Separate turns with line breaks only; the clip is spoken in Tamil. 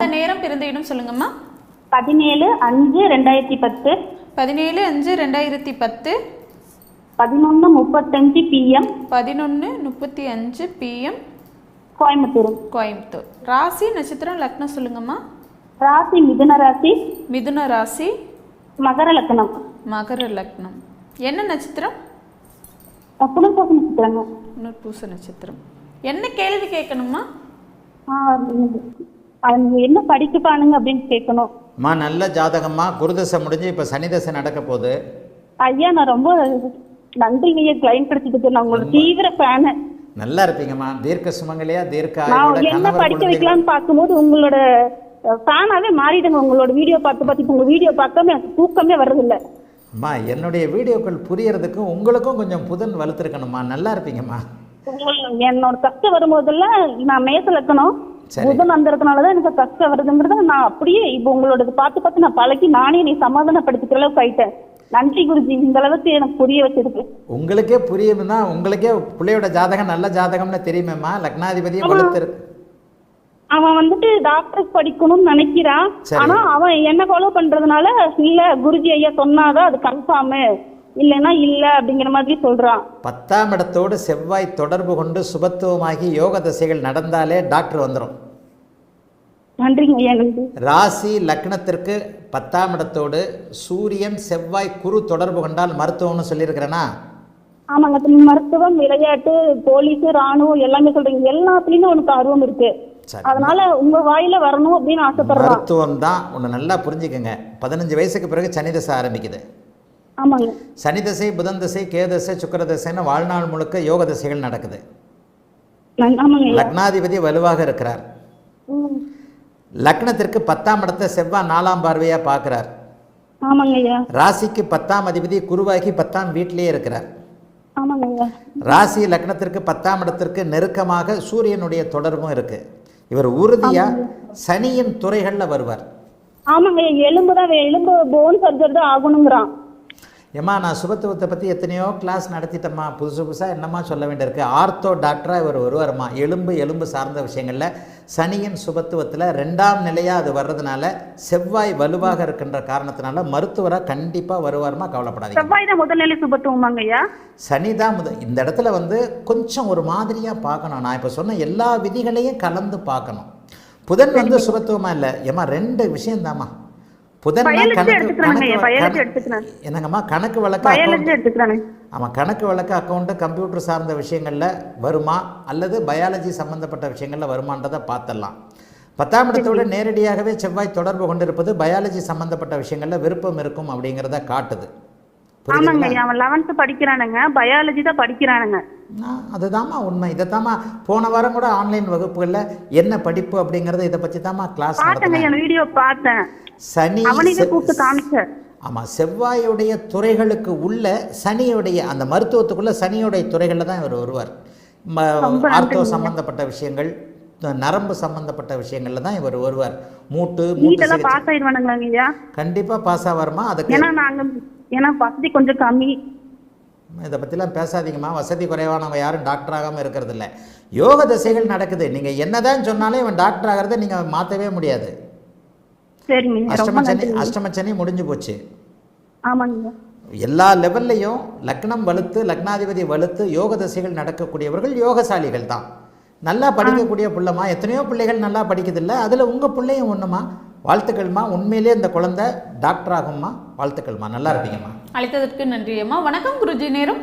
நேரம் பிறந்த இடம் சொல்லுங்கம்மா.
17/5/2010.
17/5/2010.
11:35 PM.
11:35 PM.
கோயம்புத்தூர்.
கோயம்புத்தூர். ராசி நட்சத்திரம் லக்னம் சொல்லுங்கம்மா.
ராசி மிதுன ராசி.
மிதுன ராசி.
மகர லக்னம்.
மகர லக்னம். என்ன நட்சத்திரம்?
புனர்பூச நட்சத்திரங்க.
புனர்பூச நட்சத்திரம். என்ன கேள்வி கேட்கணுமா?
என்ன படிக்கப்பானுங்க அப்படின்னு கேட்கணும்.
அம்மா நல்ல ஜாதகம்மா. குருதசை முடிஞ்சு இப்போ சனிதசை நடக்க போகுது.
ஐயா நான் ரொம்ப நன்றிங்க ஐயா, கிளைம் கிடைச்சதுக்கு. நான் உங்களோட தீவிர ஃபேனு.
நல்லா இருப்பீங்கம்மா. தீர்க்க சுமங்கலியா தீர்க்க
நான் என்ன படிக்க வைக்கலாம்னு பார்க்கும்போது உங்களோட ஃபேனாவே மாறிடுங்க. உங்களோட வீடியோ பார்த்து உங்க வீடியோ பார்க்காம எனக்கு தூக்கமே வர்றதில்லை.
அம்மா என்னுடைய வீடியோக்கள் புரியறதுக்கும் உங்களுக்கும் கொஞ்சம் புதன் வளர்த்துருக்கணும்மா. நல்லா இருப்பீங்கம்மா.
என்னோட கஷ்டம் வரும்போதெல்லாம் நான் மேச லக்கணும், புதன் அந்த இருக்கனாலதான் எனக்கு கஷ்டம் வருதுங்கிறத நான் அப்படியே இப்போ உங்களோட பார்த்து நான் பழகி நானே நீ சமாதானப்படுத்திக்கிற அளவுக்கு ஆயிட்டேன். நன்றி குருஜி, இந்த அளவுக்கு எனக்கு புரிய வச்சிருக்கு.
உங்களுக்கே புரியுதுன்னா உங்களுக்கே பிள்ளையோட ஜாதகம் நல்ல ஜாதகம்னு தெரியுமேம்மா. லக்னாதிபதியும் வளர்த்துருக்கு.
அவன் வந்துட்டு டாக்டர் படிக்கணும்னு நினைக்கிறான். ஆனா அவன் என்ன ஃபாலோ பண்றதுனால இல்ல குருஜி ஐயா சொன்னாதான் அது கன்ஃபார்மு, இல்லைன்னா இல்ல அப்படிங்கிற மாதிரி சொல்றான்.
10ஆம் இடத்தோடு செவ்வாய் தொடர்பு கொண்டு சுபத்துவமாகி யோக தசைகள் நடந்தாலே டாக்டர் வந்துடும்.
நன்றிங்க ஐயா. நன்றி.
ராசி லக்னத்திற்கு 10ஆம் இடத்தோடு சூரியன் செவ்வாய் குரு தொடர்பு கொண்டால் மருத்துவம்னு சொல்லியிருக்கிறேன்னா?
ஆமாங்க. மருத்துவம், விளையாட்டு, போலீஸ், ராணுவம் எல்லாமே சொல்றீங்க. எல்லாத்துலயுமே உனக்கு ஆர்வம் இருக்கு. அதனால உங்க வாயில வரணும் அப்படின்னு ஆசைப்படுறேன்.
மருத்துவம் தான். ஒன்று நல்லா புரிஞ்சுக்கங்க. 15 வயசுக்கு பிறகு சனி தசை ஆரம்பிக்குது.
ஆமாங்க.
சனி தசை, புதன் தசை, கேதசை, சுக்கிர தசைன்னு வாழ்நாள் முழுக்க யோக தசைகள் நடக்குது. லக்னாதிபதி வலுவாக இருக்கிறார். லக்னத்திற்கு 10ஆம் இடத்தை செவ்வாய் 4ஆம் பார்வையா பார்க்கிறார். ராசிக்கு 10ஆம் அதிபதி குருவாகி 10ஆம் வீட்டிலேயே இருக்கிறார். ராசி லக்னத்திற்கு 10ஆம் இடத்திற்கு நெருக்கமாக சூரியனுடைய தொடர்பும் இருக்கு. இவர் உறுதியா சனியின் துறைகள்ல வருவார்.
ஆமாங்க. எலும்பு போன் சர்ஜரி தான் ஆகணுங்கிறான்.
ஏம்மா நான் சுபத்துவத்தை பற்றி எத்தனையோ கிளாஸ் நடத்திட்டேம்மா. புதுசாக என்னம்மா சொல்ல வேண்டியிருக்கு. ஆர்த்தோ டாக்டராக இவர் வருவார்மா. எலும்பு சார்ந்த விஷயங்களில் சனியின் சுபத்துவத்தில் 2ஆம் நிலையாக அது வர்றதுனால செவ்வாய் வலுவாக இருக்கின்ற காரணத்தினால மருத்துவராக கண்டிப்பாக வருவார்மா. கவலைப்படாதீங்க.
செவ்வாய் தான் முதல் நிலை சுபத்துவமாங்கய்யா.
சனி தான் இந்த இடத்துல கொஞ்சம் ஒரு மாதிரியாக பார்க்கணும். நான் இப்போ சொன்ன எல்லா விதிகளையும் கலந்து பார்க்கணும். புதன் சுபத்துவமாக இல்லை ஏம்மா. 2 விஷயம்தாம்மா. புதன் என்னங்கம்மா கணக்கு வழக்கு. ஆமாம், கணக்கு வழக்கு, அக்கௌண்ட்டு, கம்ப்யூட்டர் சார்ந்த விஷயங்களில் வருமா அல்லது பயாலஜி சம்மந்தப்பட்ட விஷயங்களில் வருமானதை பார்த்துடலாம். 10ஆம் இடத்தோடு நேரடியாகவே செவ்வாய் தொடர்பு கொண்டிருப்பது பயாலஜி சம்மந்தப்பட்ட விஷயங்களில் விருப்பம் இருக்கும் அப்படிங்கிறத காட்டுது. அதுதாம்மா உண்மை. இதைத்தாம்மா போன வாரம் கூட ஆன்லைன் வகுப்புகளில் என்ன படிப்பு அப்படிங்கிறத இதை பற்றி தாம்மா கிளாஸ்
பார்த்தேன்.
சனி ஆமாம், செவ்வாயுடைய துறைகளுக்கு உள்ள சனியுடைய அந்த மருத்துவத்துக்குள்ள சனியுடைய துறைகளில் தான் இவர் வருவார். ஆர்த்தோ சம்பந்தப்பட்ட விஷயங்கள், நரம்பு சம்பந்தப்பட்ட விஷயங்கள்ல தான் இவர் வருவார். மூட்டு கண்டிப்பாக பாஸ் ஆவார்மா. அதுக்கு
வசதி கொஞ்சம் கம்மி.
இதை பற்றிலாம் பேசாதீங்கம்மா. வசதி குறைவானவங்க யாரும் டாக்டர் ஆகாமல் இருக்கிறது இல்லை. யோக தசைகள் நடக்குது. நீங்கள் என்னதான் சொன்னாலும் இவன் டாக்டர் ஆகிறத நீங்கள் மாற்றவே முடியாது. அஷ்டமச்சனி முடிஞ்சு போச்சு. எல்லா லெவல்லையும் லக்னம் வலுத்து, லக்னாதிபதி வலுத்து யோக தசைகள் நடக்கக்கூடியவர்கள் யோகசாலிகள் தான். நல்லா படிக்கக்கூடிய பிள்ளைமா. எத்தனையோ பிள்ளைகள் நல்லா படிக்குதில்ல, அதில் உங்கள் பிள்ளையும் ஒன்றுமா. வாழ்த்துக்கள்மா. உண்மையிலே இந்த குழந்தை டாக்டர் ஆகும்மா. வாழ்த்துக்கள்மா. நல்லா இருப்பீங்கம்மா.
அழைத்ததற்கு நன்றி அம்மா. வணக்கம் குருஜி. நேரம்